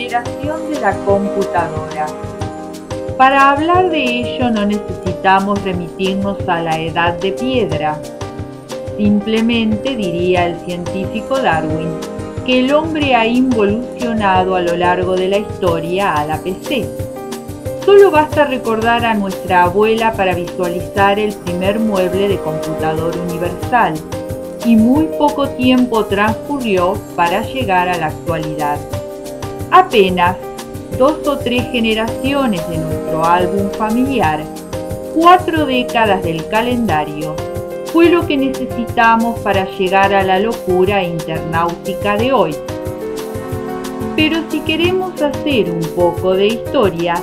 generación de la computadora. Para hablar de ello no necesitamos remitirnos a la edad de piedra. Simplemente diría el científico Darwin que el hombre ha involucionado a lo largo de la historia a la PC. Solo basta recordar a nuestra abuela para visualizar el primer mueble de computador universal, y muy poco tiempo transcurrió para llegar a la actualidad. Apenas 2 o 3 generaciones de nuestro álbum familiar, 4 décadas del calendario, fue lo que necesitamos para llegar a la locura internautica de hoy. Pero si queremos hacer un poco de historia,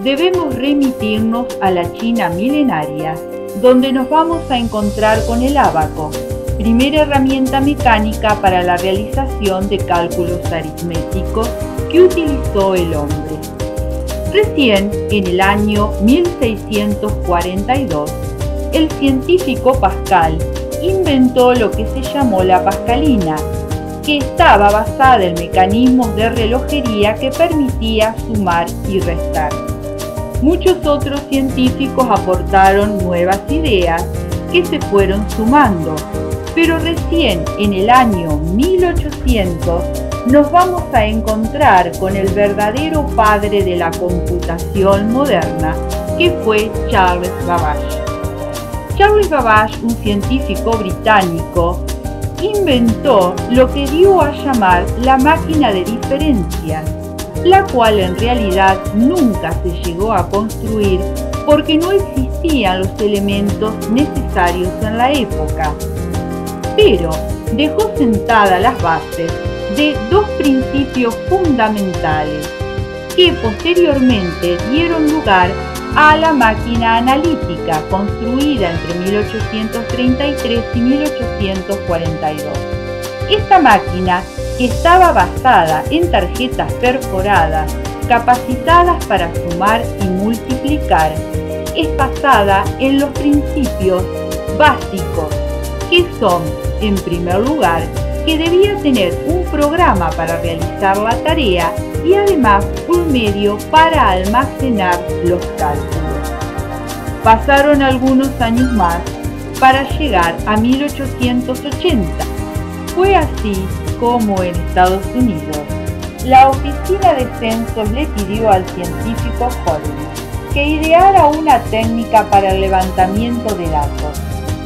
debemos remitirnos a la China milenaria, donde nos vamos a encontrar con el ábaco, primera herramienta mecánica para la realización de cálculos aritméticos que utilizó el hombre. Recién en el año 1642, el científico Pascal inventó lo que se llamó la pascalina, que estaba basada en mecanismos de relojería que permitía sumar y restar. Muchos otros científicos aportaron nuevas ideas que se fueron sumando, pero recién en el año 1800 nos vamos a encontrar con el verdadero padre de la computación moderna, que fue Charles Babbage. Charles Babbage, un científico británico, inventó lo que dio a llamar la máquina de diferencias, la cual en realidad nunca se llegó a construir porque no existían los elementos necesarios en la época. Pero dejó sentadas las bases de 2 principios fundamentales que posteriormente dieron lugar a la máquina analítica construida entre 1833 y 1842. Esta máquina, que estaba basada en tarjetas perforadas capacitadas para sumar y multiplicar, es basada en los principios básicos, que son, en primer lugar, que debía tener un programa para realizar la tarea y además un medio para almacenar los cálculos. Pasaron algunos años más para llegar a 1880. Fue así como en Estados Unidos, la Oficina de Censos le pidió al científico Holmes que ideara una técnica para el levantamiento de datos.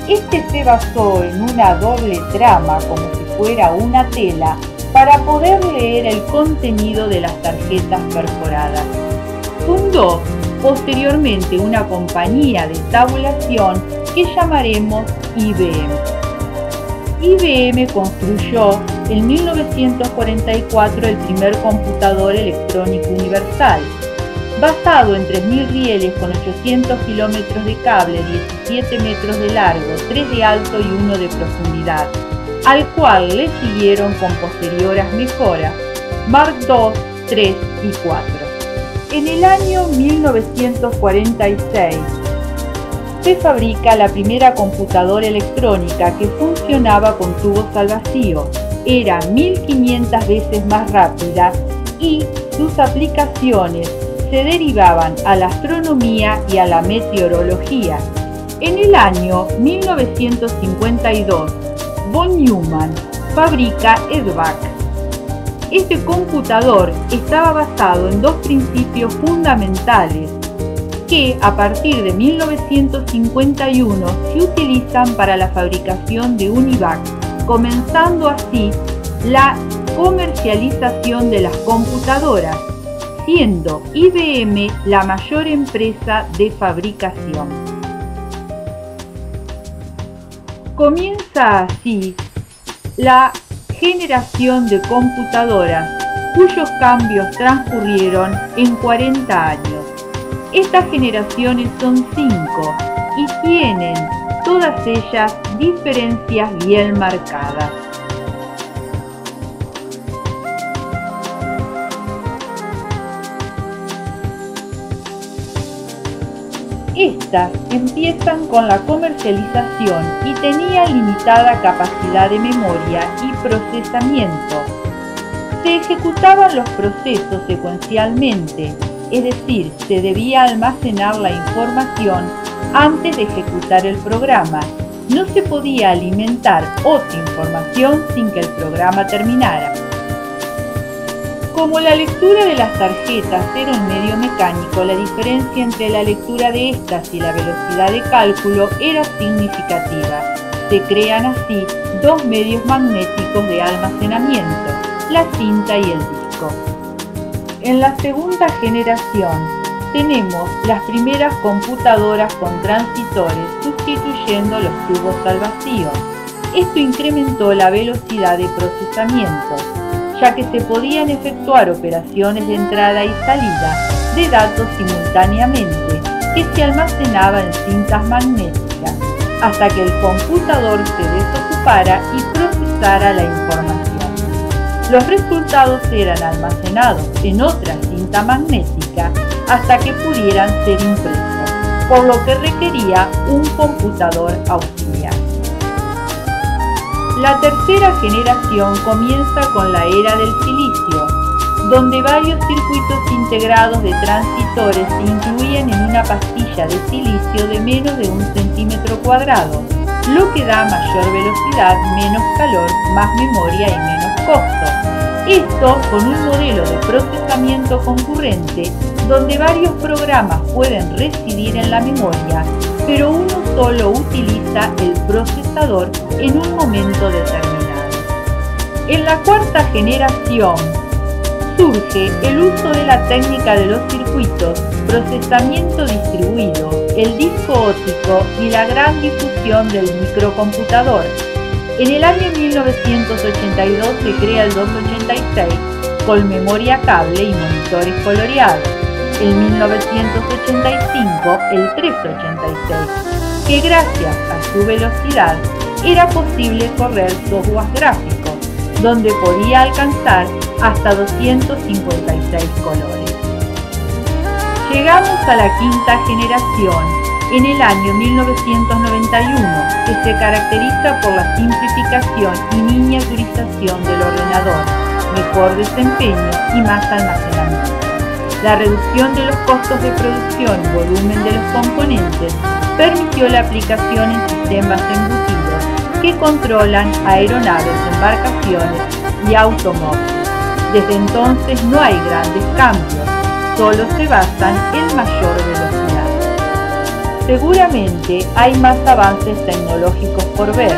Este se basó en una doble trama, como si fuera una tela, para poder leer el contenido de las tarjetas perforadas. Fundó posteriormente una compañía de tabulación que llamaremos IBM. IBM construyó en 1944 el primer computador electrónico universal, basado en 3.000 rieles con 800 kilómetros de cable, 17 metros de largo, 3 de alto y 1 de profundidad, al cual le siguieron con posteriores mejoras Mark II, 3 y 4. En el año 1946 se fabrica la primera computadora electrónica que funcionaba con tubos al vacío. Era 1500 veces más rápida y sus aplicaciones se derivaban a la astronomía y a la meteorología. En el año 1952, von Neumann fabrica EDVAC. Este computador estaba basado en 2 principios fundamentales que a partir de 1951 se utilizan para la fabricación de UNIVAC, comenzando así la comercialización de las computadoras, siendo IBM la mayor empresa de fabricación. Comienza así la generación de computadoras cuyos cambios transcurrieron en 40 años. Estas generaciones son 5 y tienen todas ellas diferencias bien marcadas. Estas empiezan con la comercialización y tenían limitada capacidad de memoria y procesamiento. Se ejecutaban los procesos secuencialmente, es decir, se debía almacenar la información antes de ejecutar el programa. No se podía alimentar otra información sin que el programa terminara. Como la lectura de las tarjetas era un medio mecánico, la diferencia entre la lectura de estas y la velocidad de cálculo era significativa. Se crean así dos medios magnéticos de almacenamiento, la cinta y el disco. En la segunda generación tenemos las primeras computadoras con transistores sustituyendo los tubos al vacío. Esto incrementó la velocidad de procesamiento, ya que se podían efectuar operaciones de entrada y salida de datos simultáneamente que se almacenaban en cintas magnéticas hasta que el computador se desocupara y procesara la información. Los resultados eran almacenados en otra cinta magnética hasta que pudieran ser impresos, por lo que requería un computador auxiliar. La tercera generación comienza con la era del silicio, donde varios circuitos integrados de transistores se incluían en una pastilla de silicio de menos de 1 centímetro cuadrado, lo que da mayor velocidad, menos calor, más memoria y menos costo. Esto con un modelo de procesamiento concurrente, donde varios programas pueden residir en la memoria, pero uno solo utiliza el procesador en un momento determinado. En la cuarta generación surge el uso de la técnica de los circuitos, procesamiento distribuido, el disco óptico y la gran difusión del microcomputador. En el año 1982 se crea el 286 con memoria cable y monitores coloreados. En 1985 el 386, que gracias a su velocidad era posible correr software gráficos, donde podía alcanzar hasta 256 colores. Llegamos a la quinta generación en el año 1991, que se caracteriza por la simplificación y miniaturización del ordenador, mejor desempeño y más almacenamiento. La reducción de los costos de producción y volumen de los componentes permitió la aplicación en sistemas embutidos que controlan aeronaves, embarcaciones y automóviles. Desde entonces no hay grandes cambios, solo se basan en mayor velocidad. Seguramente hay más avances tecnológicos por ver,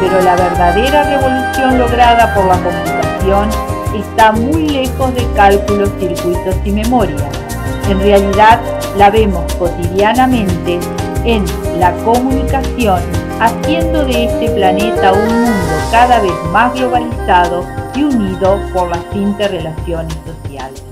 pero la verdadera revolución lograda por la computación está muy lejos de cálculos, circuitos y memoria. En realidad la vemos cotidianamente en la comunicación, haciendo de este planeta un mundo cada vez más globalizado y unido por las interrelaciones sociales.